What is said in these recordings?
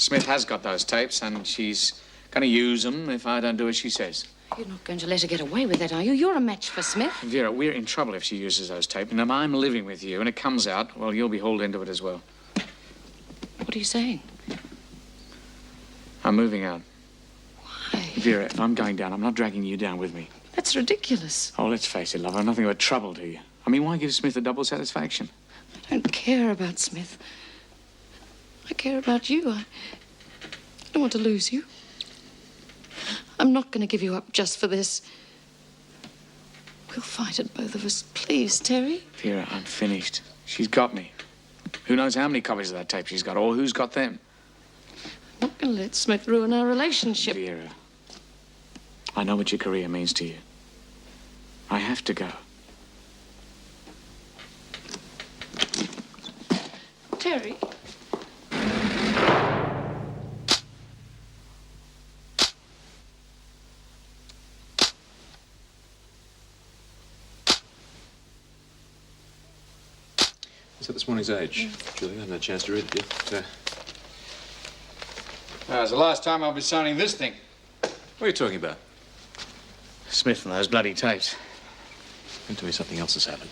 Smith has got those tapes, and she's going to use them if I don't do as she says. You're not going to let her get away with that, are you? You're a match for Smith. Vera, we're in trouble if she uses those tapes. And if I'm living with you and it comes out, well, you'll be hauled into it as well. What are you saying? I'm moving out. Why? Vera, if I'm going down, I'm not dragging you down with me. That's ridiculous. Oh, let's face it, love, I'm nothing but trouble to you. I mean, why give Smith a double satisfaction? I don't care about Smith. I care about you. I don't want to lose you. I'm not going to give you up just for this. We'll fight it, both of us. Please, Terry. Vera, I'm finished. She's got me. Who knows how many copies of that tape she's got, or who's got them? I'm not going to let Smith ruin our relationship. Vera, I know what your career means to you. I have to go. Terry. Is that this morning's Age? Julie, I haven't had a chance to read it yet. It's the last time I'll be signing this thing. What are you talking about? Smith and those bloody tapes. Don't tell me something else has happened.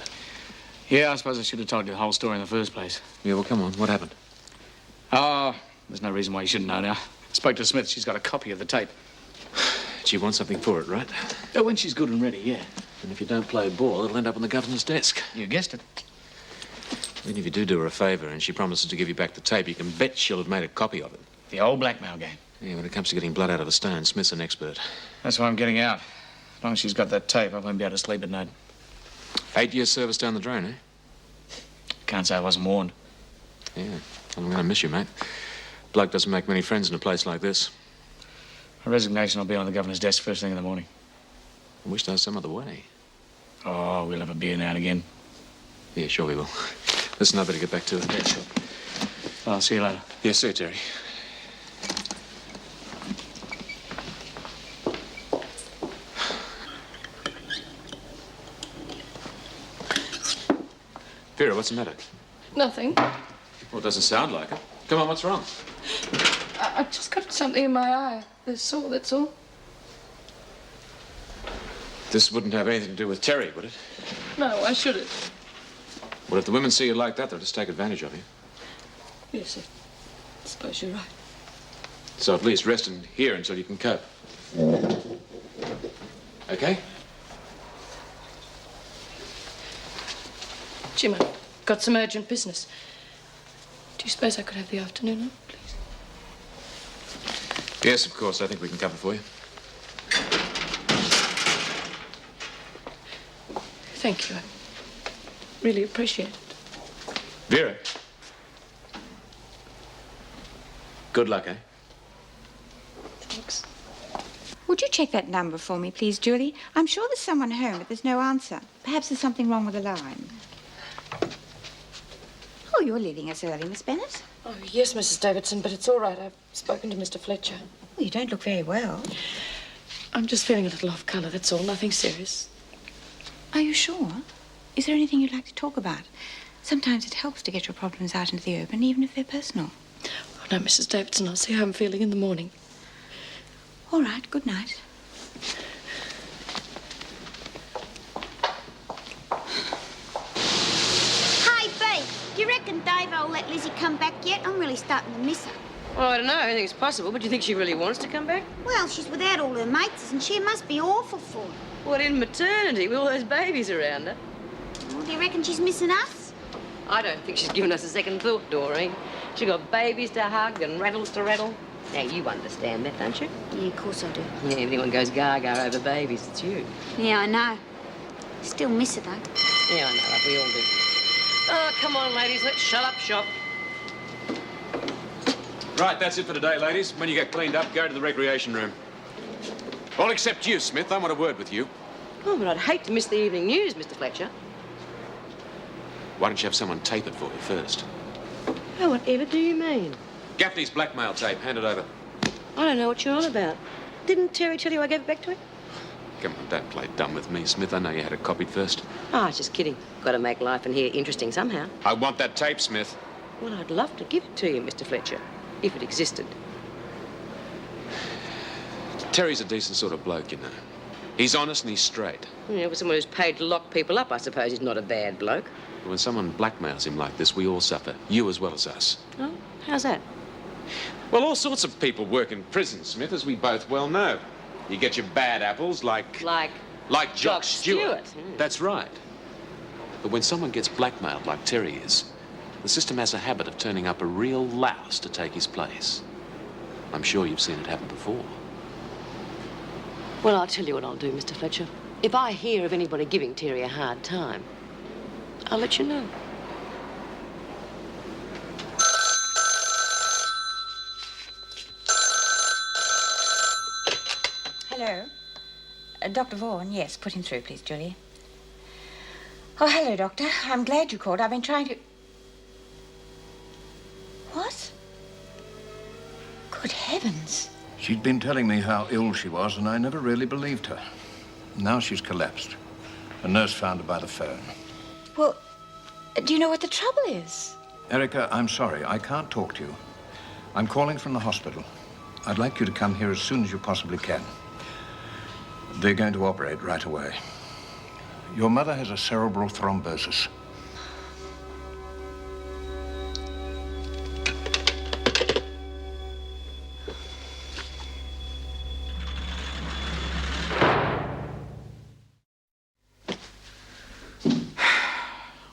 Yeah, I suppose I should have told you the whole story in the first place. Yeah, well, come on. What happened? Oh, there's no reason why you shouldn't know now. I spoke to Smith. She's got a copy of the tape. She wants something for it, right? Oh, when she's good and ready, yeah. And if you don't play ball, it'll end up on the governor's desk. You guessed it. Even if you do her a favour and she promises to give you back the tape, you can bet she'll have made a copy of it. The old blackmail game. Yeah, when it comes to getting blood out of a stone, Smith's an expert. That's why I'm getting out. As long as she's got that tape, I won't be able to sleep at night. 8 years service down the drain, eh? Can't say I wasn't warned. Yeah, I'm going to miss you, mate. Bloke doesn't make many friends in a place like this. A resignation will be on the governor's desk first thing in the morning. I wish there was some other way. Oh, we'll have a beer now and again. Yeah, sure we will. Listen, I better get back to it. Yeah, sure. I'll see you later. Yes, sir, Terry. Vera, what's the matter? Nothing. Well, it doesn't sound like it. Come on, what's wrong? I've just got something in my eye. The sore, that's all. This wouldn't have anything to do with Terry, would it? No, why should it? Well, if the women see you like that, they'll just take advantage of you. Yes, I suppose you're right. So at least rest in here until you can cope. Okay? Jim, I've got some urgent business. Do you suppose I could have the afternoon off, please? Yes, of course. I think we can cover for you. Thank you. I really appreciate it. Vera. Good luck, eh? Thanks. Would you check that number for me, please, Julie? I'm sure there's someone home, but there's no answer. Perhaps there's something wrong with the line. Oh, you're leaving us early, Miss Bennett. Oh, yes, Mrs. Davidson, but it's all right. I've spoken to Mr. Fletcher. Well, you don't look very well. I'm just feeling a little off colour, that's all. Nothing serious. Are you sure? Is there anything you'd like to talk about? Sometimes it helps to get your problems out into the open, even if they're personal. Oh, no, Mrs. Davidson, I'll see how I'm feeling in the morning. All right, good night. Hey, B, do you reckon Dave will let Lizzie come back yet? I'm really starting to miss her. Well, I don't know. Anything's possible, but do you think she really wants to come back? Well, she's without all her mates, isn't she? It must be awful for her. What, in maternity with all those babies around her? Well, do you reckon she's missing us? I don't think she's given us a second thought, Doreen. She got babies to hug and rattles to rattle. Now, you understand that, don't you? Yeah, of course I do. Yeah, if anyone goes gaga over babies, it's you. Yeah, I know. Still miss her, though. Yeah, I know, like we all do. Oh, come on, ladies, let's shut up shop. Right, that's it for today, ladies. When you get cleaned up, go to the recreation room. All except you, Smith. I want a word with you. Oh, but I'd hate to miss the evening news, Mr. Fletcher. Why don't you have someone tape it for you first? Oh, whatever do you mean? Gaffney's blackmail tape. Hand it over. I don't know what you're on about. Didn't Terry tell you I gave it back to him? Come on, don't play dumb with me, Smith. I know you had it copied first. Oh, I was just kidding. Got to make life in here interesting somehow. I want that tape, Smith. Well, I'd love to give it to you, Mr. Fletcher, if it existed. Terry's a decent sort of bloke, you know. He's honest and he's straight. Yeah, for someone who's paid to lock people up, I suppose he's not a bad bloke. But when someone blackmails him like this, we all suffer. You as well as us. Oh, how's that? Well, all sorts of people work in prison, Smith, as we both well know. You get your bad apples like Jock Stewart. That's right. But when someone gets blackmailed like Terry is, the system has a habit of turning up a real louse to take his place. I'm sure you've seen it happen before. Well, I'll tell you what I'll do, Mr. Fletcher. If I hear of anybody giving Terry a hard time, I'll let you know. Hello. Dr. Vaughan, yes, put him through, please, Julie. Oh, hello, Doctor. I'm glad you called. I've been trying to... What? Good heavens. She'd been telling me how ill she was, and I never really believed her. Now she's collapsed. A nurse found her by the phone. Well, do you know what the trouble is? Erica, I'm sorry. I can't talk to you. I'm calling from the hospital. I'd like you to come here as soon as you possibly can. They're going to operate right away. Your mother has a cerebral thrombosis.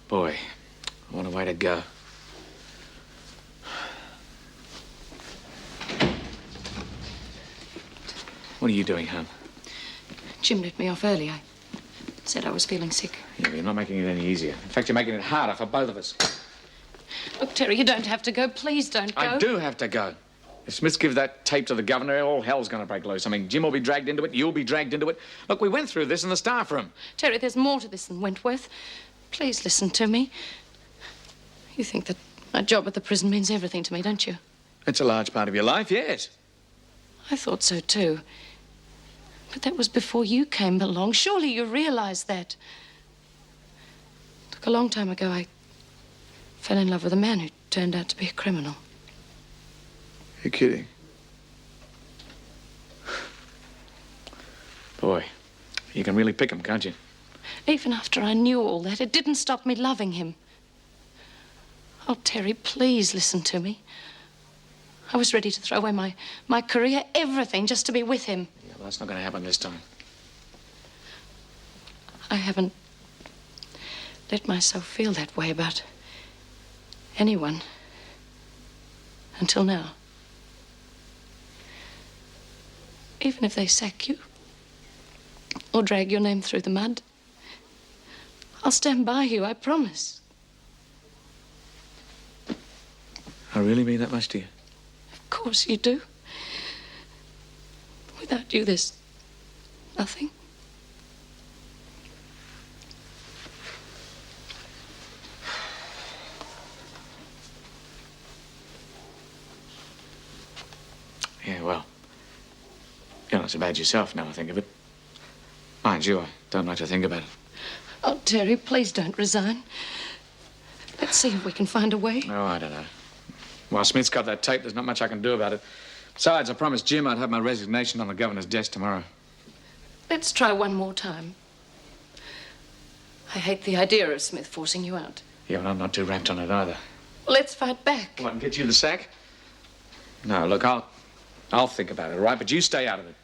Boy, what a way to go. What are you doing, hon? Jim let me off early. I said I was feeling sick. Yeah, you're not making it any easier. In fact, you're making it harder for both of us. Look, Terry, you don't have to go. Please don't go. I do have to go. If Smiths gives that tape to the governor, all hell's going to break loose. I mean, Jim will be dragged into it, you'll be dragged into it. Look, we went through this in the staff room. Terry, there's more to this than Wentworth. Please listen to me. You think that my job at the prison means everything to me, don't you? It's a large part of your life, yes. I thought so, too. But that was before you came along. Surely you realize that. Look, a long time ago, I fell in love with a man who turned out to be a criminal. You're kidding. Boy, you can really pick him, can't you? Even after I knew all that, it didn't stop me loving him. Oh, Terry, please listen to me. I was ready to throw away my career, everything, just to be with him. Yeah, well, that's not going to happen this time. I haven't let myself feel that way about anyone until now. Even if they sack you or drag your name through the mud, I'll stand by you, I promise. I really mean that much to you? Of course you do. Without you, there's nothing. Yeah, well, you're not so bad yourself now I think of it. Mind you, I don't like to think about it. Oh, Terry, please don't resign. Let's see if we can find a way. Oh, I don't know. While Smith's got that tape, there's not much I can do about it. Besides, I promised Jim I'd have my resignation on the governor's desk tomorrow. Let's try one more time. I hate the idea of Smith forcing you out. Yeah, well, I'm not too rapt on it either. Well, let's fight back. What, and get you the sack? No, look, I'll think about it, all right? But you stay out of it.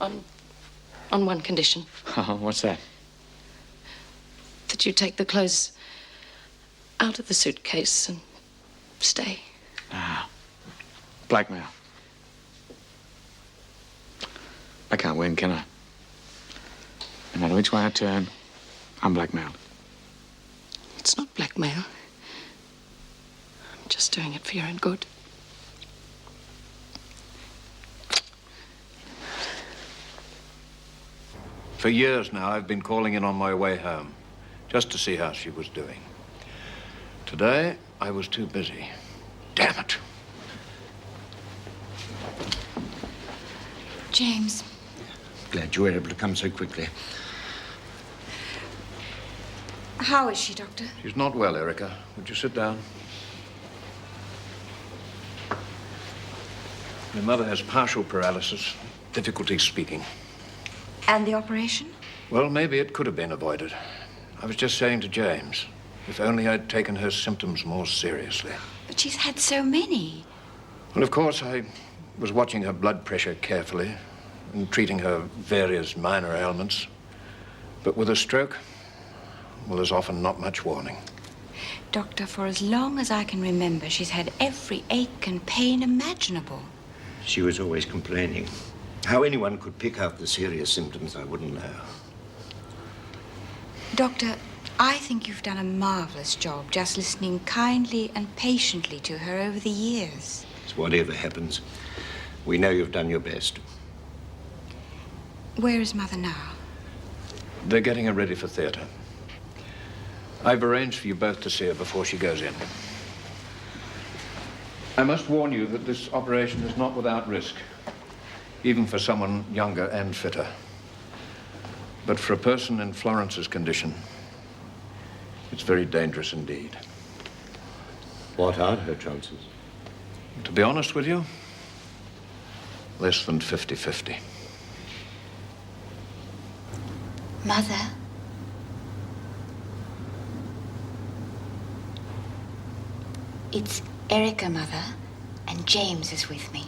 On one condition. Oh, what's that? That you take the clothes out of the suitcase and stay. Ah, blackmail. I can't win, can I? No matter which way I turn, I'm blackmailed. It's not blackmail. I'm just doing it for your own good. For years now, I've been calling in on my way home, just to see how she was doing. Today, I was too busy. Damn it. James. Glad you were able to come so quickly. How is she, Doctor? She's not well, Erica. Would you sit down? Your mother has partial paralysis. difficulty speaking. And the operation? Well, maybe it could have been avoided. I was just saying to James, if only I'd taken her symptoms more seriously. But she's had so many. Well, of course, I was watching her blood pressure carefully and treating her various minor ailments. But with a stroke, well, there's often not much warning. Doctor, for as long as I can remember, she's had every ache and pain imaginable. She was always complaining. How anyone could pick out the serious symptoms, I wouldn't know. Doctor, I think you've done a marvelous job just listening kindly and patiently to her over the years. So whatever happens, we know you've done your best. Where is Mother now? They're getting her ready for theatre. I've arranged for you both to see her before she goes in. I must warn you that this operation is not without risk, even for someone younger and fitter. But for a person in Florence's condition, it's very dangerous indeed. What are her chances? To be honest with you, less than 50-50. Mother? It's Erica, Mother, and James is with me.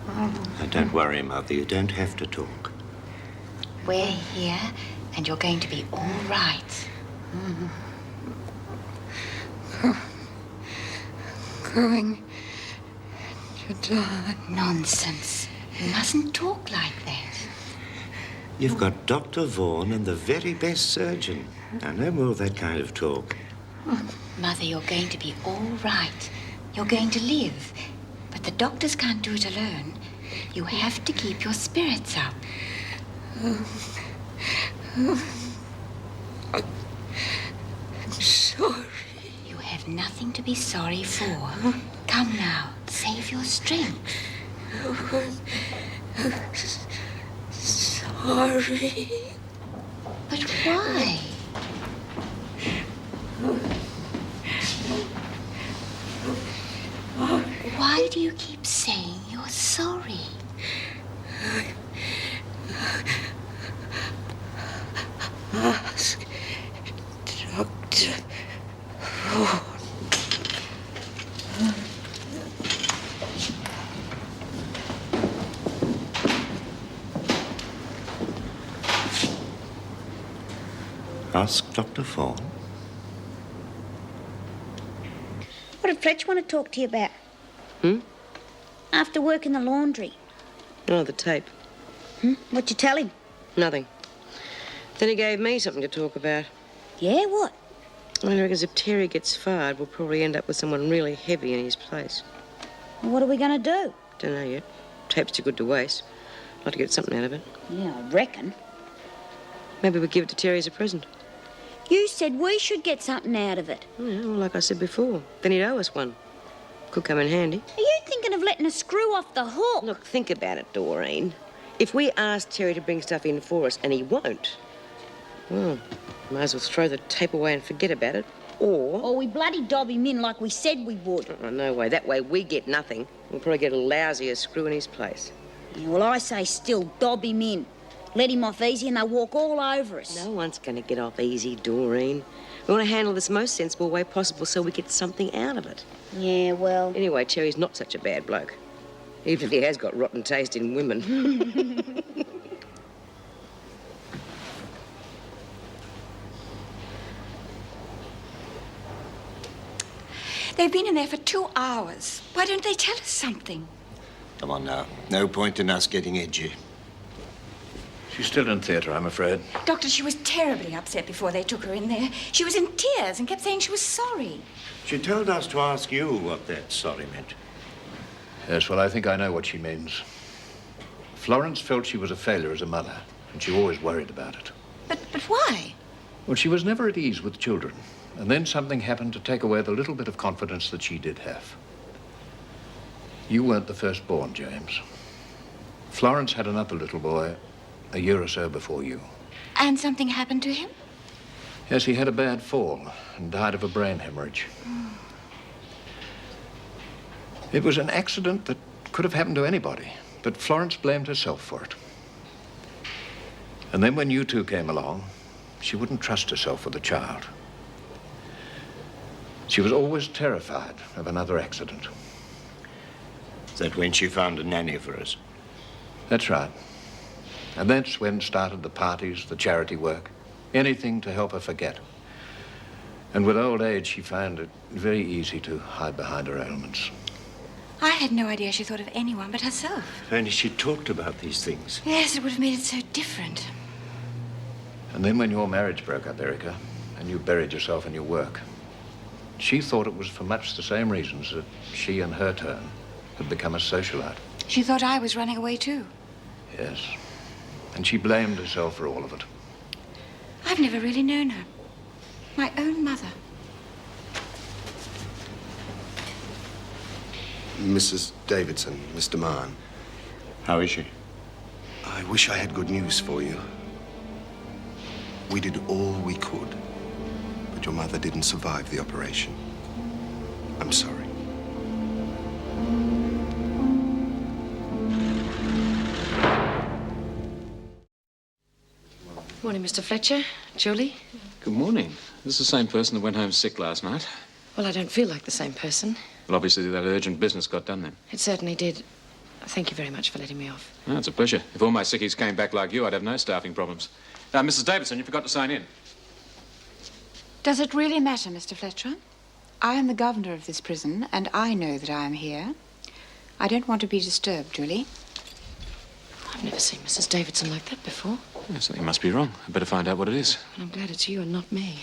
Now, don't worry, Mother. You don't have to talk. We're here, and you're going to be all right. Going to die. Nonsense. You mustn't talk like that. You've got Dr. Vaughan and the very best surgeon. Now, no more of that kind of talk. Mother, you're going to be all right. You're going to live. But the doctors can't do it alone. You have to keep your spirits up. I'm sorry. You have nothing to be sorry for. Come now, save your strength. Sorry. But why? Why do you keep saying you're sorry? Ask Dr. Vaughan. Ask Dr. Vaughan. What did Fletch want to talk to you about? After work in the laundry. Oh, the tape. What'd you tell him? Nothing. Then he gave me something to talk about. Yeah, what? I reckon if Terry gets fired, we'll probably end up with someone really heavy in his place. Well, what are we going to do? Don't know yet. Tape's too good to waste. I'd like to get something out of it. Yeah, I reckon. Maybe we'll give it to Terry as a present. You said we should get something out of it. Yeah, well, like I said before, then he'd owe us one. Could come in handy. Are you thinking of letting us screw off the hook? Look, think about it, Doreen. If we ask Terry to bring stuff in for us and he won't, well, might as well throw the tape away and forget about it. Or we bloody dob him in like we said we would. Oh, no way. That way we get nothing. We'll probably get a lousier screw in his place. Yeah, well, I say still dob him in. Let him off easy and they'll walk all over us. No one's going to get off easy, Doreen. We want to handle this most sensible way possible so we get something out of it. Yeah, well... Anyway, Terry's not such a bad bloke. Even if he has got rotten taste in women. They've been in there for 2 hours. Why don't they tell us something? Come on now. No point in us getting edgy. She's still in theatre, I'm afraid. Doctor, she was terribly upset before they took her in there. She was in tears and kept saying she was sorry. She told us to ask you what that sorry meant. Yes, well, I think I know what she means. Florence felt she was a failure as a mother, and she always worried about it. But why? Well, she was never at ease with children, and then something happened to take away the little bit of confidence that she did have. You weren't the firstborn, James. Florence had another little boy a year or so before you. And something happened to him? Yes, he had a bad fall and died of a brain hemorrhage. It was an accident that could have happened to anybody, but Florence blamed herself for it. And then when you two came along, she wouldn't trust herself with a child. She was always terrified of another accident. Is that when she found a nanny for us? That's right. And that's when started the parties, the charity work, anything to help her forget. And with old age, she found it very easy to hide behind her ailments. I had no idea she thought of anyone but herself. If only she talked about these things. Yes, it would have made it so different. And then when your marriage broke up, Erica, and you buried yourself in your work, she thought it was for much the same reasons that she, in her turn, had become a socialite. She thought I was running away too. Yes. And she blamed herself for all of it. I've never really known her. My own mother. Mrs. Davidson, Mr. Mann. How is she? I wish I had good news for you. We did all we could, but your mother didn't survive the operation. I'm sorry. Morning, Mr. Fletcher. Julie. Good morning. This is the same person that went home sick last night. Well, I don't feel like the same person. Well, obviously that urgent business got done then. It certainly did. Thank you very much for letting me off. Oh, it's a pleasure. If all my sickies came back like you, I'd have no staffing problems. Now, Mrs. Davidson, you forgot to sign in. Does it really matter, Mr. Fletcher? I am the governor of this prison, and I know that I am here. I don't want to be disturbed, Julie. I've never seen Mrs. Davidson like that before. Yeah, something must be wrong. I better find out what it is. And I'm glad it's you and not me.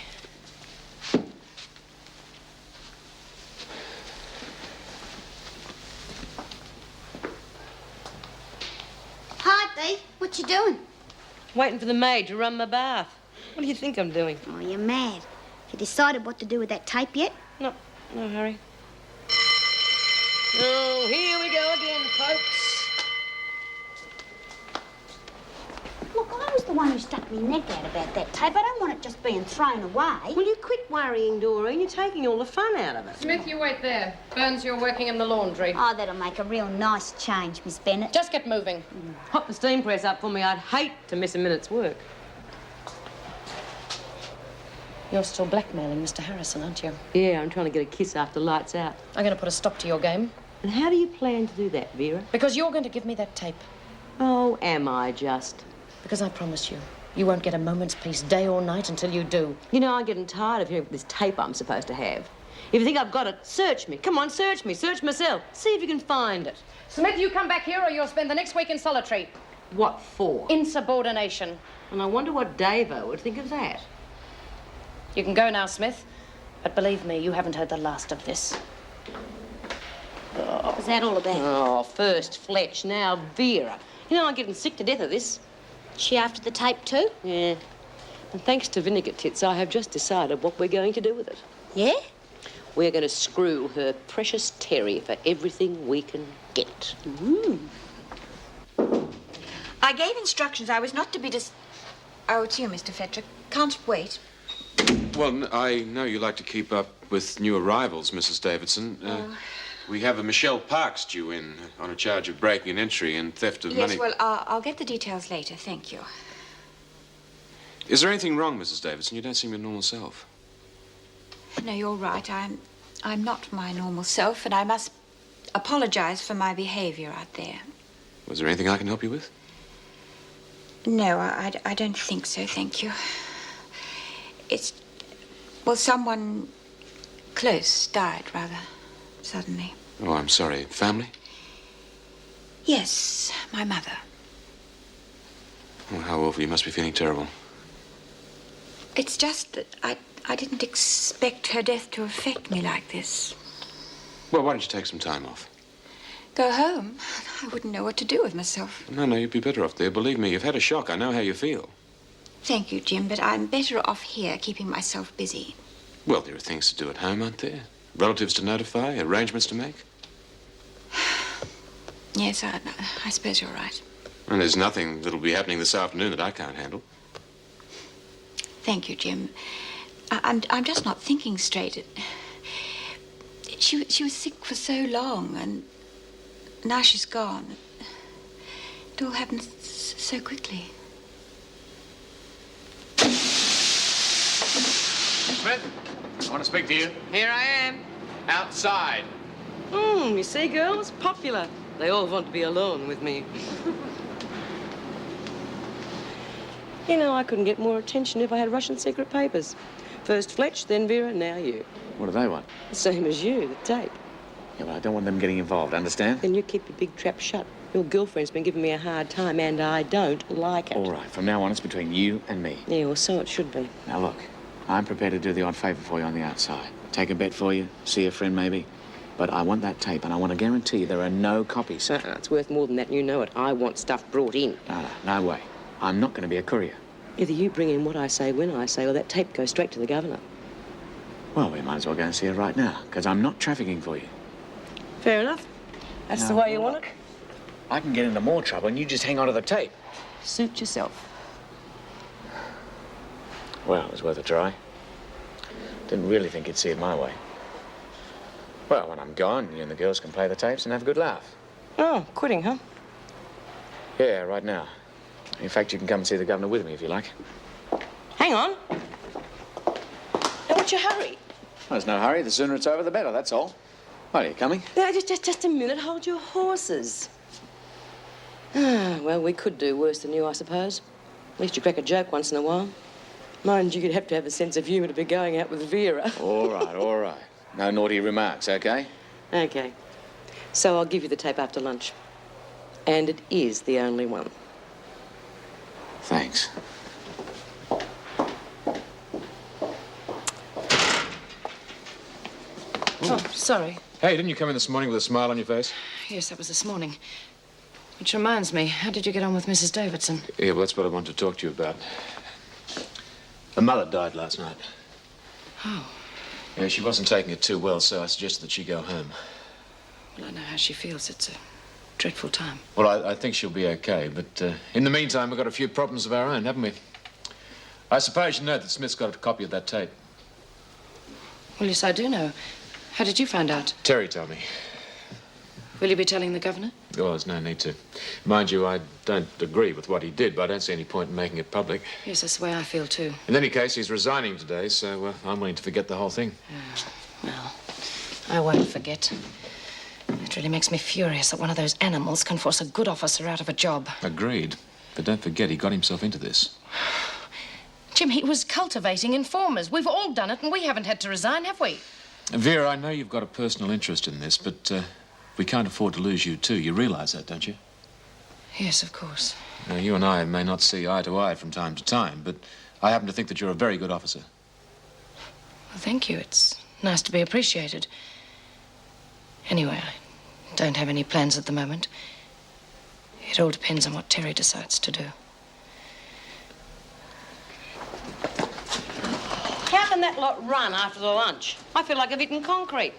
Hi, Dee. What you doing? Waiting for the maid to run my bath. What do you think I'm doing? Oh, you're mad. Have you decided what to do with that tape yet? No hurry. Oh, here we go again, folks. Look, I was the one who stuck my neck out about that tape. I don't want it just being thrown away. Will you quit worrying, Doreen? You're taking all the fun out of it. Smith, you wait there. Burns, you're working in the laundry. Oh, that'll make a real nice change, Miss Bennett. Just get moving. Hop the steam press up for me. I'd hate to miss a minute's work. You're still blackmailing Mr. Harrison, aren't you? Yeah, I'm trying to get a kiss after lights out. I'm going to put a stop to your game. And how do you plan to do that, Vera? Because you're going to give me that tape. Oh, am I just? Because I promise you, you won't get a moment's peace day or night until you do. You know, I'm getting tired of hearing this tape I'm supposed to have. If you think I've got it, search me. Come on, search me. Search myself. See if you can find it. Smith, you come back here or you'll spend the next week in solitary. What for? Insubordination. And I wonder what Davo would think of that. You can go now, Smith. But believe me, you haven't heard the last of this. What was that all about? Oh, first Fletch, now Vera. You know, I'm getting sick to death of this. She after the tape too? Yeah. And thanks to Vinegar Tits, I have just decided what we're going to do with it. Yeah? We're going to screw her precious Terry for everything we can get. I gave instructions I was not to be Oh, it's you, Mr. Fletcher. Can't wait. Well, I know you like to keep up with new arrivals, Mrs. Davidson. We have a Michelle Parks due in on a charge of breaking an entry and theft of money. Yes, well, I'll get the details later. Thank you. Is there anything wrong, Mrs. Davidson? You don't seem your normal self. No, you're right. I'm not my normal self, and I must apologize for my behavior out there. Was there anything I can help you with? No, I don't think so, thank you. Well, someone close died rather suddenly. Oh, I'm sorry. Family? Yes, my mother. Oh, how awful. You must be feeling terrible. It's just that I didn't expect her death to affect me like this. Well, why don't you take some time off? Go home? I wouldn't know what to do with myself. No, you'd be better off there. Believe me, you've had a shock. I know how you feel. Thank you, Jim, but I'm better off here, keeping myself busy. Well, there are things to do at home, aren't there? Relatives to notify, arrangements to make. Yes, I suppose you're right. And there's nothing that'll be happening this afternoon that I can't handle. Thank you, Jim. I'm just not thinking straight. She was sick for so long, and now she's gone. It all happened so quickly. Smith, I want to speak to you. Here I am. Outside. You see, girls? Popular. They all want to be alone with me. You know, I couldn't get more attention if I had Russian secret papers. First Fletch, then Vera, now you. What do they want? The same as you, the tape. Yeah, well, I don't want them getting involved, understand? Then you keep your big trap shut. Your girlfriend's been giving me a hard time, and I don't like it. All right, from now on, it's between you and me. Yeah, well, so it should be. Now, look, I'm prepared to do the odd favour for you on the outside. Take a bet for you, see a friend maybe. But I want that tape, and I want to guarantee there are no copies. It's worth more than that, and you know it. I want stuff brought in. No way. I'm not going to be a courier. Either you bring in what I say when I say, or that tape goes straight to the governor. Well, we might as well go and see it right now, because I'm not trafficking for you. Fair enough. That's the way you want it. I can get into more trouble, and you just hang on to the tape. Suit yourself. Well, it was worth a try. Didn't really think you'd see it my way. Well, when I'm gone, you and the girls can play the tapes and have a good laugh. Oh, quitting, huh? Yeah, right now. In fact, you can come and see the governor with me if you like. Hang on. Now, what's your hurry? There's no hurry. The sooner it's over, the better, that's all. Well, are you coming? No, just a minute. Hold your horses. Well, we could do worse than you, I suppose. At least you crack a joke once in a while. Mind you, you'd have to have a sense of humour to be going out with Vera. All right, all right. No naughty remarks, OK? OK. So I'll give you the tape after lunch. And it is the only one. Thanks. Oh, sorry. Hey, didn't you come in this morning with a smile on your face? Yes, that was this morning. Which reminds me, how did you get on with Mrs. Davidson? Yeah, well, that's what I wanted to talk to you about. Her mother died last night. Oh. Yeah, she wasn't taking it too well, so I suggested that she go home. Well, I know how she feels. It's a dreadful time. Well, I think she'll be okay, but in the meantime, we've got a few problems of our own, haven't we? I suppose you know that Smith's got a copy of that tape. Well, yes, I do know. How did you find out? Terry told me. Will you be telling the governor? Well, there's no need to. Mind you, I don't agree with what he did, but I don't see any point in making it public. Yes, that's the way I feel, too. In any case, he's resigning today, so I'm willing to forget the whole thing. Well, I won't forget. It really makes me furious that one of those animals can force a good officer out of a job. Agreed. But don't forget, he got himself into this. Jim, he was cultivating informers. We've all done it, and we haven't had to resign, have we? Vera, I know you've got a personal interest in this, but we can't afford to lose you, too. You realise that, don't you? Yes, of course. Now, you and I may not see eye to eye from time to time, but I happen to think that you're a very good officer. Well, thank you. It's nice to be appreciated. Anyway, I don't have any plans at the moment. It all depends on what Terry decides to do. How can that lot run after the lunch? I feel like I've eaten concrete.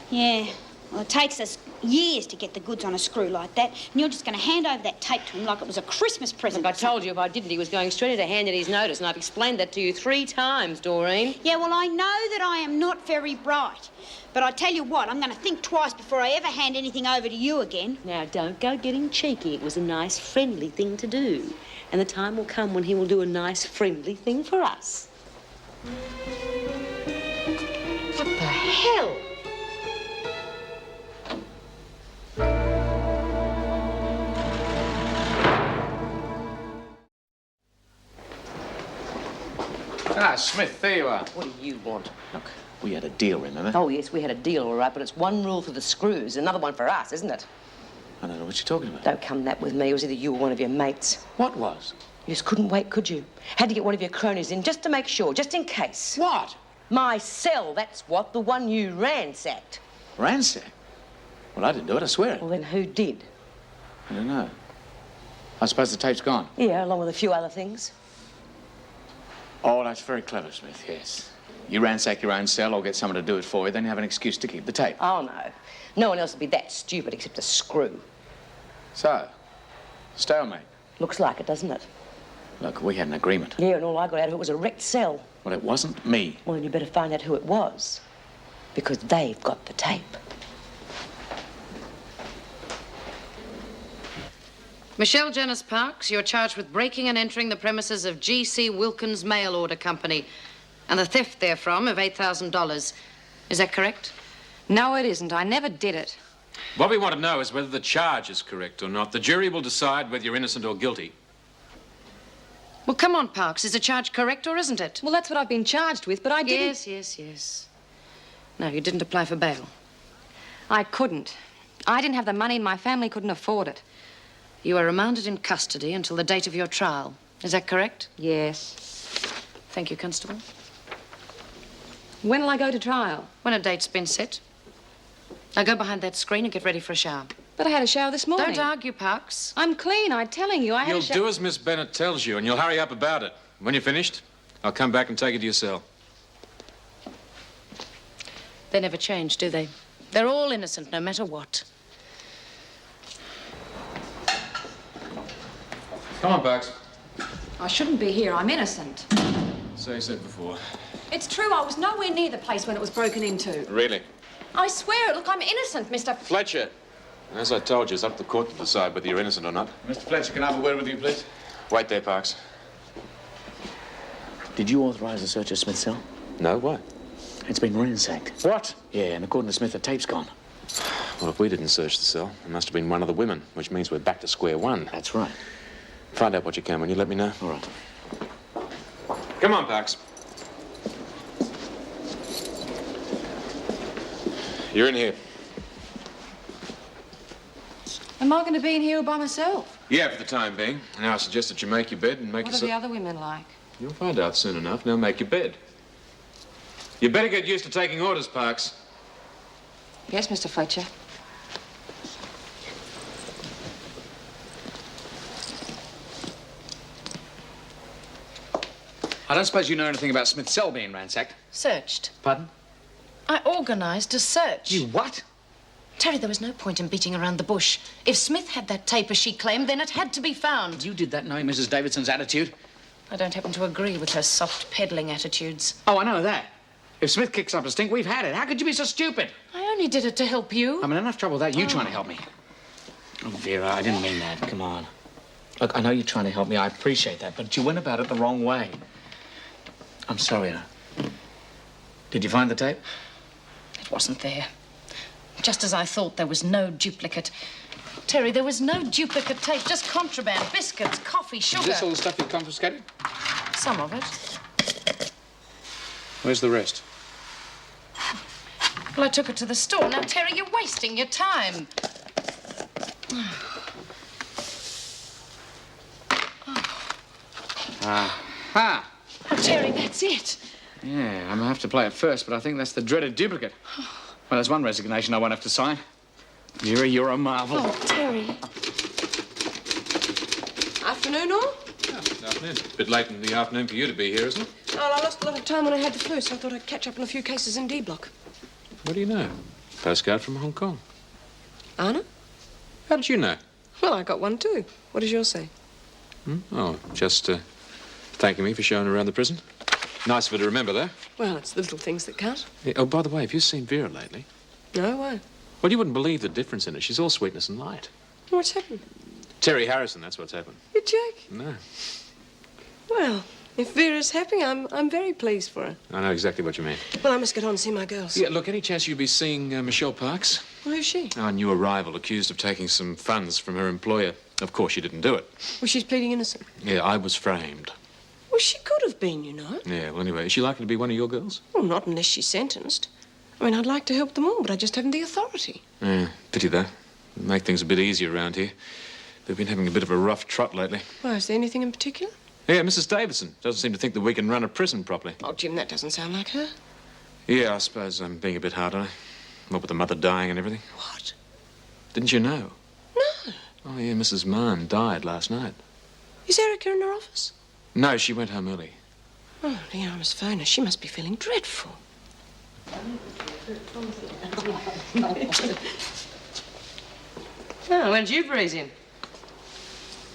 Yeah, well, it takes us years to get the goods on a screw like that, and you're just going to hand over that tape to him like it was a Christmas present. Look, I told you if I didn't, he was going straight into hand in his notice, and I've explained that to you 3 times, Doreen. Yeah, well, I know that I am not very bright, but I tell you what, I'm going to think twice before I ever hand anything over to you again. Now, don't go getting cheeky. It was a nice, friendly thing to do. And the time will come when he will do a nice, friendly thing for us. What the hell? Ah, Smith, there you are. What do you want? Look, we had a deal, remember? Oh, yes, we had a deal, all right, but it's one rule for the screws, another one for us, isn't it? I don't know what you're talking about. Don't come that with me. It was either you or one of your mates. What was? You just couldn't wait, could you? Had to get one of your cronies in just to make sure, just in case. What? My cell, that's what, the one you ransacked. Ransack? Well, I didn't do it, I swear it. Well, then who did? I don't know. I suppose the tape's gone. Yeah, along with a few other things. Oh, that's very clever, Smith, yes. You ransack your own cell or get someone to do it for you, then you have an excuse to keep the tape. Oh, no. No one else would be that stupid except a screw. So, stalemate. Looks like it, doesn't it? Look, we had an agreement. Yeah, and all I got out of it was a wrecked cell. Well, it wasn't me. Well, then you better find out who it was. because they've got the tape. Michelle Janice Parks, you're charged with breaking and entering the premises of G.C. Wilkins Mail Order Company and the theft therefrom of $8,000. Is that correct? No, it isn't. I never did it. What we want to know is whether the charge is correct or not. The jury will decide whether you're innocent or guilty. Well, come on, Parks. Is the charge correct or isn't it? Well, that's what I've been charged with, but I didn't... Yes. No, you didn't apply for bail. I couldn't. I didn't have the money and my family couldn't afford it. You are remanded in custody until the date of your trial. Is that correct? Yes. Thank you, Constable. When will I go to trial? When a date's been set. Now go behind that screen and get ready for a shower. But I had a shower this morning. Don't argue, Parks. I'm clean, I'm telling you. I had You'll a shower... do as Miss Bennett tells you, and you'll hurry up about it. When you're finished, I'll come back and take you to your cell. They never change, do they? They're all innocent, no matter what. Come on, Parks. I shouldn't be here. I'm innocent. So you said before. It's true. I was nowhere near the place when it was broken into. Really? I swear it. Look, I'm innocent, Mr. Fletcher. As I told you, it's up to the court to decide whether you're innocent or not. Mr. Fletcher, can I have a word with you, please? Wait there, Parks. Did you authorize the search of Smith's cell? No, why? It's been ransacked. What? Yeah, and according to Smith, the tape's gone. Well, if we didn't search the cell, it must have been one of the women, which means we're back to square one. That's right. Find out what you can. Will you let me know? All right. Come on, Parks. You're in here. Am I going to be in here by myself? Yeah, for the time being. Now I suggest that you make your bed and make What are yourself... the other women like? You'll find out soon enough. Now make your bed. You better get used to taking orders, Parks. Yes, Mr. Fletcher. I don't suppose you know anything about Smith's cell being ransacked? Searched. Pardon? I organised a search. You what? Terry, there was no point in beating around the bush. If Smith had that tape as she claimed, then it had to be found. You did that knowing Mrs. Davidson's attitude? I don't happen to agree with her soft peddling attitudes. Oh, I know that. If Smith kicks up a stink, we've had it. How could you be so stupid? I only did it to help you. I'm in enough trouble without you trying to help me. Oh, Vera, I didn't mean that. Come on. Look, I know you're trying to help me. I appreciate that, but you went about it the wrong way. I'm sorry, Anna. Did you find the tape? It wasn't there. Just as I thought, there was no duplicate. Terry, there was no duplicate tape, just contraband, biscuits, coffee, sugar. Is this all the stuff you confiscated? Some of it. Where's the rest? Well, I took it to the store. Now, Terry, you're wasting your time. Aha! Oh, Terry, that's it. Yeah, I'm gonna have to play it first, but I think that's the dreaded duplicate. Well, there's one resignation I won't have to sign. Vera, you're a marvel. Oh, Terry. Afternoon, all? Yeah, good afternoon. Bit late in the afternoon for you to be here, isn't it? Oh, I lost a lot of time when I had the flu, so I thought I'd catch up on a few cases in D Block. What do you know? Postcard from Hong Kong. Anna? How did you know? Well, I got one too. What does yours say? Oh, just thanking me for showing her around the prison. Nice of her to remember, though. Well, it's the little things that count. Yeah, oh, by the way, have you seen Vera lately? No, why? Well, you wouldn't believe the difference in her. She's all sweetness and light. What's happened? Terry Harrison, that's what's happened. You're joking. No. Well, if Vera's happy, I'm very pleased for her. I know exactly what you mean. Well, I must get on and see my girls. Yeah, look, any chance you'd be seeing Michelle Parks? Well, who's she? Our new arrival, accused of taking some funds from her employer. Of course, she didn't do it. Well, she's pleading innocent. Yeah, I was framed. Well, she could have been, you know. Yeah, well, anyway, is she likely to be one of your girls? Well, not unless she's sentenced. I mean, I'd like to help them all, but I just haven't the authority. Yeah, pity though. It'd make things a bit easier around here. They've been having a bit of a rough trot lately. Well, is there anything in particular? Yeah, Mrs. Davidson doesn't seem to think that we can run a prison properly. Oh, Jim, that doesn't sound like her. Yeah, I suppose I'm being a bit hard on her. What with the mother dying and everything. What? Didn't you know? No. Oh, yeah, Mrs. Mann died last night. Is Erica in her office? No, she went home early. Oh, Leon, I must phone her. She must be feeling dreadful. Oh, when'd you breeze in?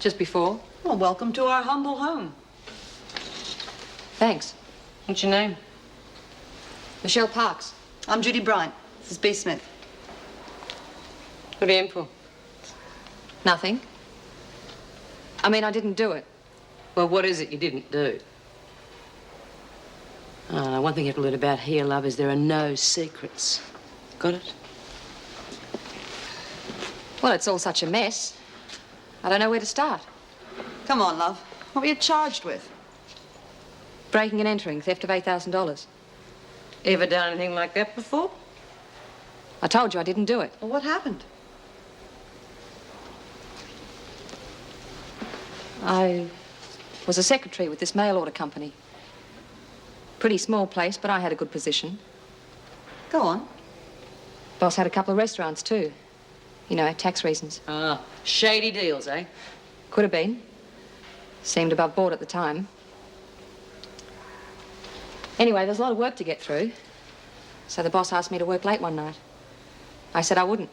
Just before? Well, welcome to our humble home. Thanks. What's your name? Michelle Parks. I'm Judy Bryant. This is B. Smith. What are you in for? Nothing. I mean, I didn't do it. Well, what is it you didn't do? Oh, one thing you have to learn about here, love, is there are no secrets. Got it? Well, it's all such a mess. I don't know where to start. Come on, love. What were you charged with? Breaking and entering, theft of $8,000. Ever done anything like that before? I told you I didn't do it. Well, what happened? I was a secretary with this mail order company. Pretty small place, but I had a good position. Go on. Boss had a couple of restaurants, too. You know, tax reasons. Ah, shady deals, eh? Could have been. Seemed above board at the time. Anyway, there's a lot of work to get through. So the boss asked me to work late one night. I said I wouldn't.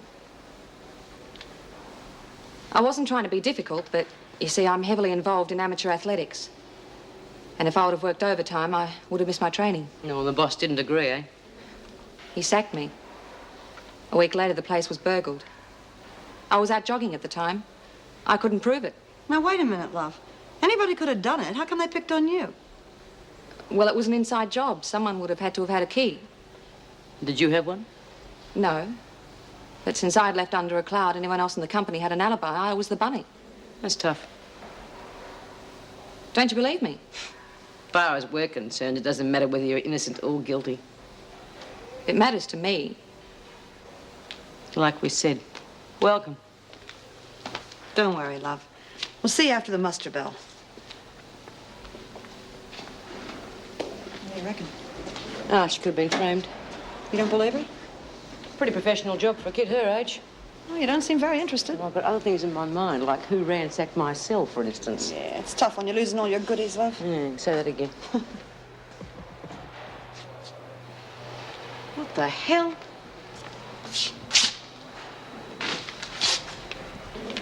I wasn't trying to be difficult, but you see, I'm heavily involved in amateur athletics. And if I would have worked overtime, I would have missed my training. No, well, the boss didn't agree, eh? He sacked me. A week later, the place was burgled. I was out jogging at the time. I couldn't prove it. Now, wait a minute, love. Anybody could have done it. How come they picked on you? Well, it was an inside job. Someone would have had to have had a key. Did you have one? No. But since I'd left under a cloud, anyone else in the company had an alibi. I was the bunny. That's tough. Don't you believe me? As far as we're concerned, it doesn't matter whether you're innocent or guilty. It matters to me. Like we said, welcome. Don't worry, love. We'll see you after the muster bell. What do you reckon? Ah, she could have been framed. You don't believe her? Pretty professional job for a kid her age. Oh, you don't seem very interested. Well, I've got other things in my mind, like who ransacked my cell, for instance. Yeah, it's tough when you're losing all your goodies, love. Say that again. What the hell?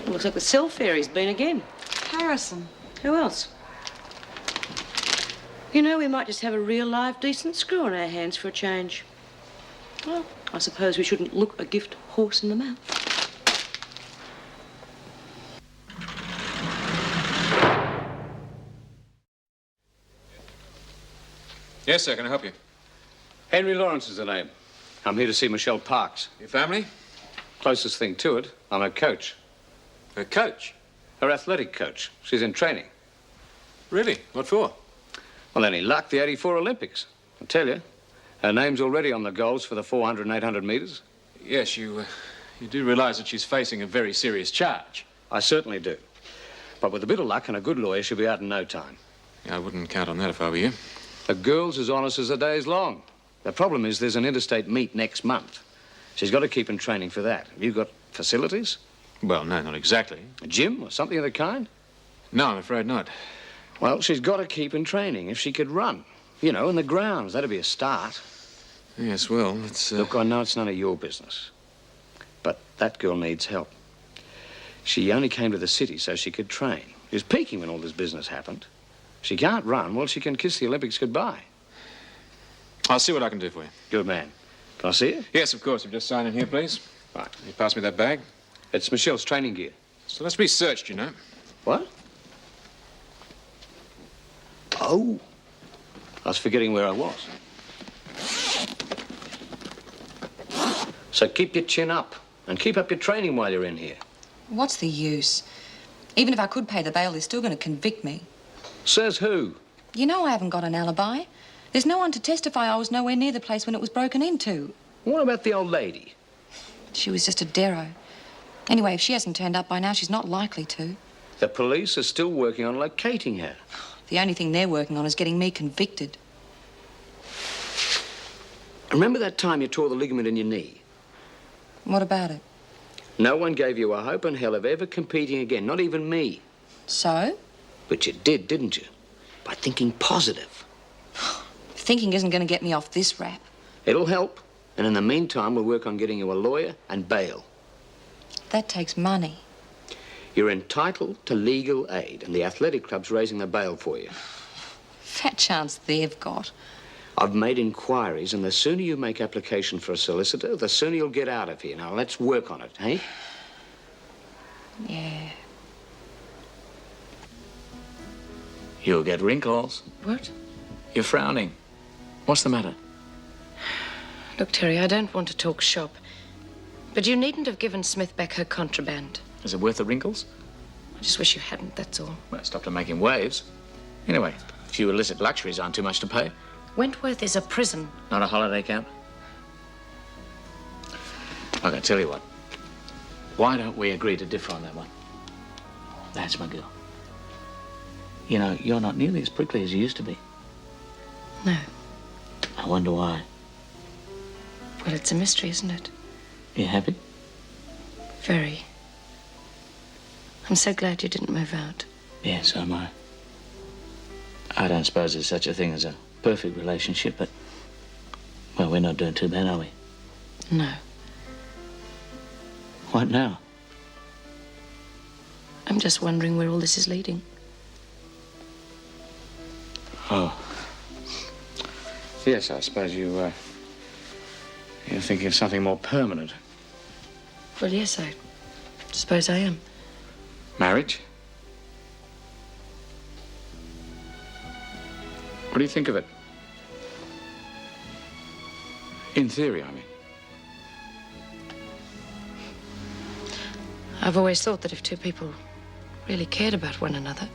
Looks like the cell fairy's been again. Harrison. Who else? You know, we might just have a real, live, decent screw on our hands for a change. Well, I suppose we shouldn't look a gift horse in the mouth. Yes, sir. Can I help you? Henry Lawrence is the name. I'm here to see Michelle Parks. Your family? Closest thing to it, I'm her coach. Her coach? Her athletic coach. She's in training. Really? What for? Well, any luck, the '84 Olympics. I tell you, her name's already on the goals for the 400 and 800 meters. Yes, you do realize that she's facing a very serious charge. I certainly do. But with a bit of luck and a good lawyer, she'll be out in no time. Yeah, I wouldn't count on that if I were you. The girl's as honest as the day's long. The problem is there's an interstate meet next month. She's got to keep in training for that. Have you got facilities? Well, no, not exactly. A gym or something of the kind? No, I'm afraid not. Well, she's got to keep in training. If she could run, you know, in the grounds, that'd be a start. Yes, well, it's... Look, I know it's none of your business. But that girl needs help. She only came to the city so she could train. She was peaking when all this business happened. She can't run, well, she can kiss the Olympics goodbye. I'll see what I can do for you. Good man. Can I see it? Yes, of course. You just sign in here, please. Right. You pass me that bag. It's Michelle's training gear. So let's be searched, you know. What? Oh. I was forgetting where I was. So keep your chin up and keep up your training while you're in here. What's the use? Even if I could pay the bail, they're still going to convict me. Says who? You know I haven't got an alibi. There's no one to testify I was nowhere near the place when it was broken into. What about the old lady? She was just a dero. Anyway, if she hasn't turned up by now, she's not likely to. The police are still working on locating her. The only thing they're working on is getting me convicted. Remember that time you tore the ligament in your knee? What about it? No one gave you a hope in hell of ever competing again, not even me. So? But you did, didn't you? By thinking positive. Thinking isn't going to get me off this rap. It'll help. And in the meantime, we'll work on getting you a lawyer and bail. That takes money. You're entitled to legal aid, and the athletic club's raising the bail for you. Fat chance they've got. I've made inquiries, and the sooner you make application for a solicitor, the sooner you'll get out of here. Now, let's work on it, eh? Yeah. You'll get wrinkles. What? You're frowning. What's the matter? Look, Terry, I don't want to talk shop, but you needn't have given Smith back her contraband. Is it worth the wrinkles? I just wish you hadn't, that's all. Well, it stopped her making waves. Anyway, a few illicit luxuries aren't too much to pay. Wentworth is a prison. Not a holiday camp. Look, I tell you what. Why don't we agree to differ on that one? That's my girl. You know, you're not nearly as prickly as you used to be. No. I wonder why. Well, it's a mystery, isn't it? You happy? Very. I'm so glad you didn't move out. Yeah, so am I. I don't suppose there's such a thing as a perfect relationship, but... well, we're not doing too bad, are we? No. What now? I'm just wondering where all this is leading. Oh. Yes, I suppose you're thinking of something more permanent. Well, yes, I suppose I am. Marriage? What do you think of it? In theory, I mean. I've always thought that if two people really cared about one another,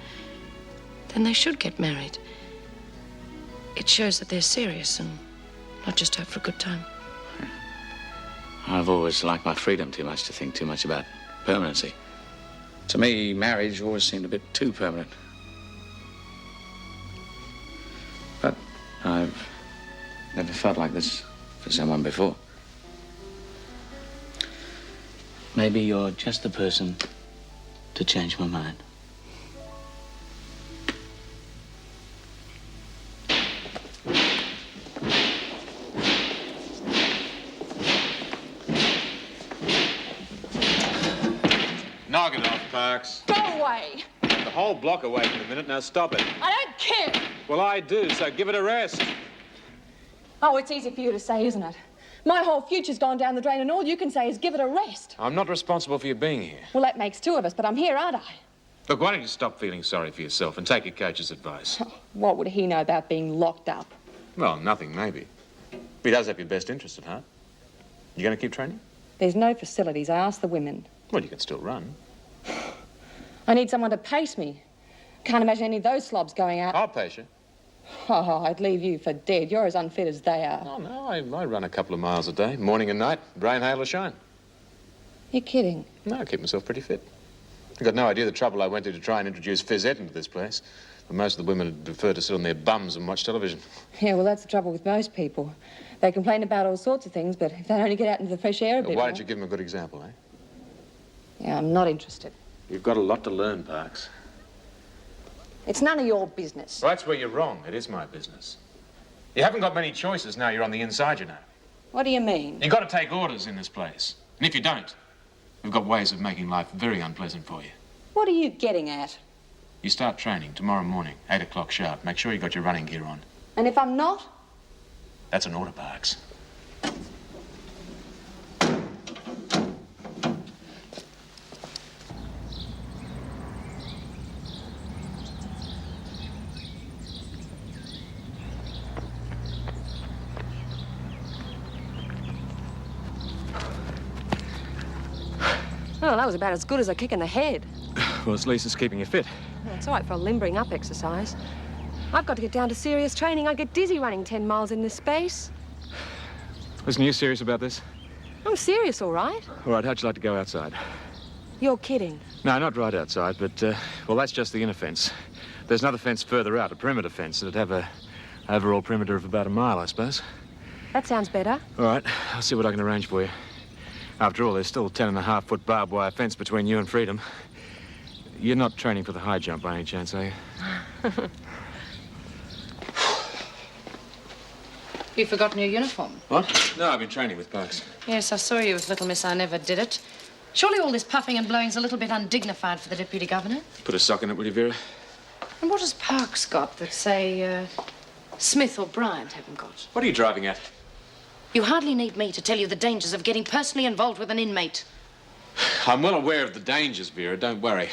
then they should get married. It shows that they're serious and not just out for a good time. I've always liked my freedom too much to think too much about permanency. To me, marriage always seemed a bit too permanent. But I've never felt like this for someone before. Maybe you're just the person to change my mind. Knock it off, Parks. Go away. The whole block away for a minute. Now stop it. I don't care. Well, I do, so give it a rest. Oh, it's easy for you to say, isn't it? My whole future's gone down the drain, and all you can say is give it a rest. I'm not responsible for you being here. Well, that makes two of us, but I'm here, aren't I? Look, why don't you stop feeling sorry for yourself and take your coach's advice? What would he know about being locked up? Well, nothing, maybe. But he does have your best interest at heart. You going to keep training? There's no facilities. I asked the women. Well, you can still run. I need someone to pace me. Can't imagine any of those slobs going out. I'll pace you. Oh, I'd leave you for dead. You're as unfit as they are. Oh, no, I run a couple of miles a day, morning and night, rain, hail, or shine. You're kidding. No, I keep myself pretty fit. I've got no idea the trouble I went to try and introduce phys ed into this place. But most of the women prefer to sit on their bums and watch television. Yeah, well, that's the trouble with most people. They complain about all sorts of things, but if they only get out into the fresh air a bit Why more... don't you give them a good example, eh? Yeah, I'm not interested. You've got a lot to learn, Parks. It's none of your business. Well, that's where you're wrong. It is my business. You haven't got many choices now you're on the inside, you know. What do you mean? You've got to take orders in this place. And if you don't, we've got ways of making life very unpleasant for you. What are you getting at? You start training tomorrow morning, 8 o'clock sharp. Make sure you got your running gear on. And if I'm not? That's an order, Parks. Oh, that was about as good as a kick in the head. Well, at least it's keeping you fit. Well, it's all right for a limbering up exercise. I've got to get down to serious training. I get dizzy running 10 miles in this space. Listen, are you serious about this? I'm serious, all right. All right, how'd you like to go outside? You're kidding. No, not right outside, but, well, that's just the inner fence. There's another fence further out, a perimeter fence. It'd have a overall perimeter of about a mile, I suppose. That sounds better. All right, I'll see what I can arrange for you. After all, there's still a 10.5-foot barbed wire fence between you and freedom. You're not training for the high jump by any chance, are you? You've forgotten your uniform. What? No, I've been training with Parks. Yes, I saw you with Little Miss I Never Did It. Surely all this puffing and blowing's a little bit undignified for the Deputy Governor? Put a sock in it, will you, Vera? And what has Parks got that, say, Smith or Bryant haven't got. What are you driving at? You hardly need me to tell you the dangers of getting personally involved with an inmate. I'm well aware of the dangers, Vera, don't worry.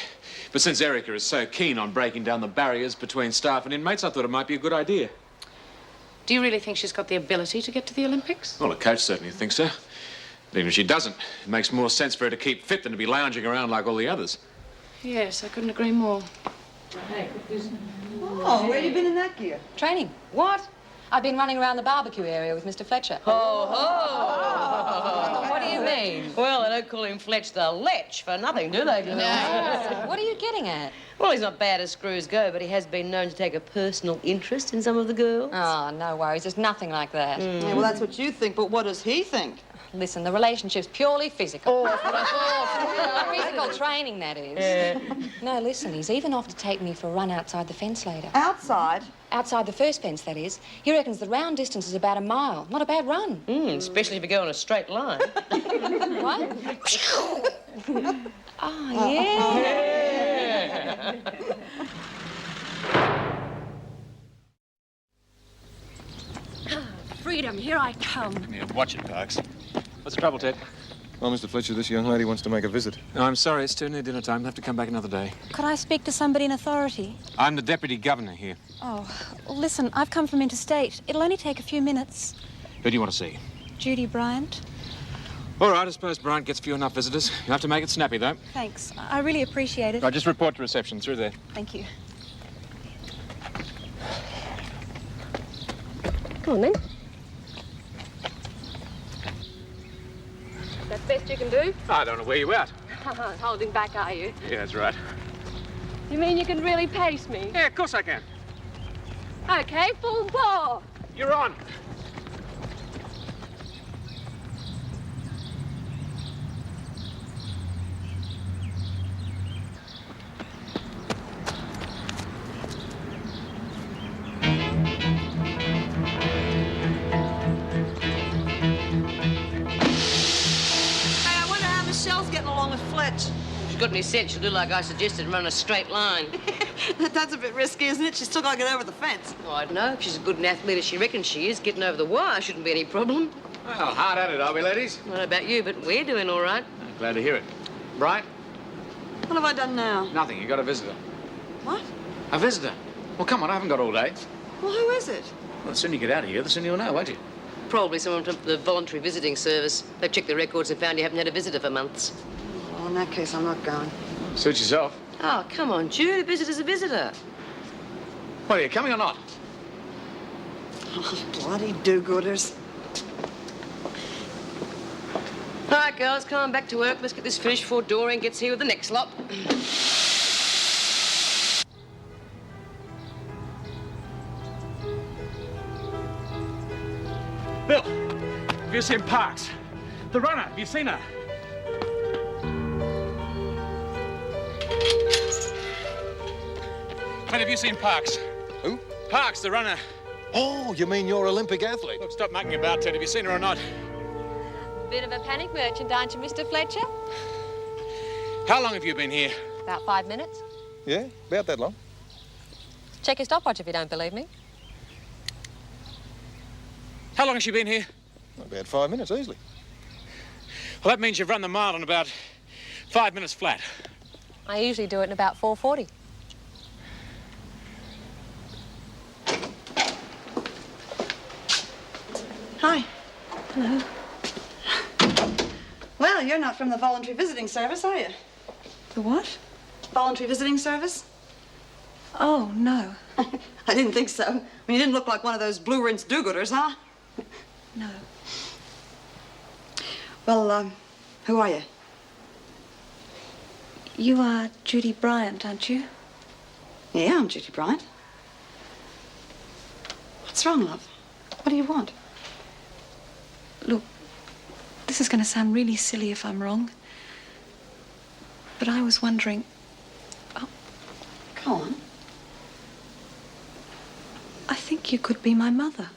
But since Erica is so keen on breaking down the barriers between staff and inmates, I thought it might be a good idea. Do you really think she's got the ability to get to the Olympics? Well, the coach certainly thinks so. Even if she doesn't, it makes more sense for her to keep fit than to be lounging around like all the others. Yes, I couldn't agree more. Oh, where have you been in that gear? Training. What? I've been running around the barbecue area with Mr. Fletcher. Oh. What do you mean? Well, they don't call him Fletch the Lech for nothing, do they? No. What are you getting at? Well, he's not bad as screws go, but he has been known to take a personal interest in some of the girls. Oh, no worries. There's nothing like that. Yeah, well, that's what you think, but what does he think? Listen, the relationship's purely physical. Oh, that's what I thought. Physical training, that is. Yeah. No, listen, he's even off to take me for a run outside the fence later. Outside? Outside the first fence, that is. He reckons the round distance is about a mile. Not a bad run. Especially if you go in a straight line. What? Oh, yeah. Freedom, here I come. Yeah, watch it, Parks. What's the trouble, Ted? Well, Mr. Fletcher, this young lady wants to make a visit. No, I'm sorry, it's too near dinner time. I'll have to come back another day. Could I speak to somebody in authority? I'm the deputy governor here. Oh, listen, I've come from interstate. It'll only take a few minutes. Who do you want to see? Judy Bryant. All right, I suppose Bryant gets few enough visitors. You'll have to make it snappy, though. Thanks. I really appreciate it. Right, just report to reception. Through there. Thank you. Come on, then. That's best you can do? I don't know where you out. Holding back, are you? Yeah, that's right. You mean you can really pace me? Yeah, of course I can. Okay, full bore. You're on. Getting along with Fletch. If she's got any sense, she'll do like I suggested and run a straight line. That's a bit risky, isn't it? She's still got to get over the fence. Oh, I don't know. If she's as good an athlete as she reckons she is, getting over the wire shouldn't be any problem. Well, hard at it, are we, ladies? I don't know about you, but we're doing all right. I'm glad to hear it. Bright? What have I done now? Nothing. You got a visitor. What? A visitor? Well, come on. I haven't got all day. Well, who is it? Well, the sooner you get out of here, the sooner you'll know, won't you? Probably someone from the voluntary visiting service. They've checked the records and found you haven't had a visitor for months. Well, in that case, I'm not going. Suit yourself. Oh, come on, Jude. A visitor's a visitor. What, are you coming or not? Oh, bloody do-gooders. All right, girls, come on back to work. Let's get this finished before Doreen gets here with the next lot. Bill, have you seen Parks? The runner, have you seen her? Mate, have you seen Parks? Who? Parks, the runner. Oh, you mean your Olympic athlete? Look, stop mucking about, Ted. Have you seen her or not? Bit of a panic merchant, aren't you, Mr. Fletcher? How long have you been here? About 5 minutes. Yeah, about that long. Check your stopwatch if you don't believe me. How long has she been here? About 5 minutes, easily. Well, that means you've run the mile in about 5 minutes flat. I usually do it in about 4:40. Hi. Hello. Well, you're not from the voluntary visiting service, are you? The what? Voluntary visiting service? Oh, no. I didn't think so. I mean, you didn't look like one of those blue rinse do-gooders, huh? No. Well, who are you? You are Judy Bryant, aren't you? Yeah, I'm Judy Bryant. What's wrong, love? What do you want? Look, this is going to sound really silly if I'm wrong. But I was wondering... Oh, go on. I think you could be my mother.